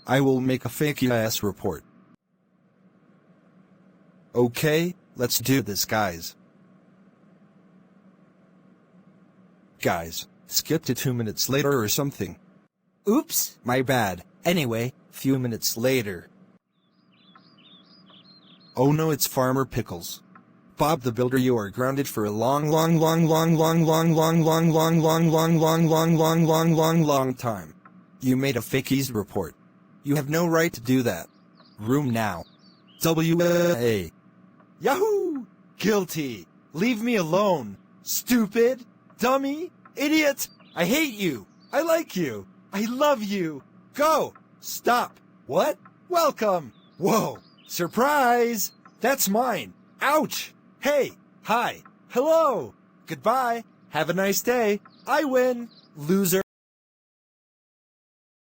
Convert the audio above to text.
I will make a fake EAS report. Okay, let's do this, guys. Guys, skip to 2 minutes later or something. Oops, my bad. Anyway, few minutes later. Oh no, it's Farmer Pickles. Bob the Builder, you are grounded for a long time. You made a fake EAS report. You have no right to do that. Room now. WA. Yahoo! Guilty. Leave me alone. Stupid. Dummy. Idiot. I hate you. I like you. I love you. Go. Stop. What? Welcome. Whoa. Surprise. That's mine. Ouch. Hey. Hi. Hello. Goodbye. Have a nice day. I win. Loser.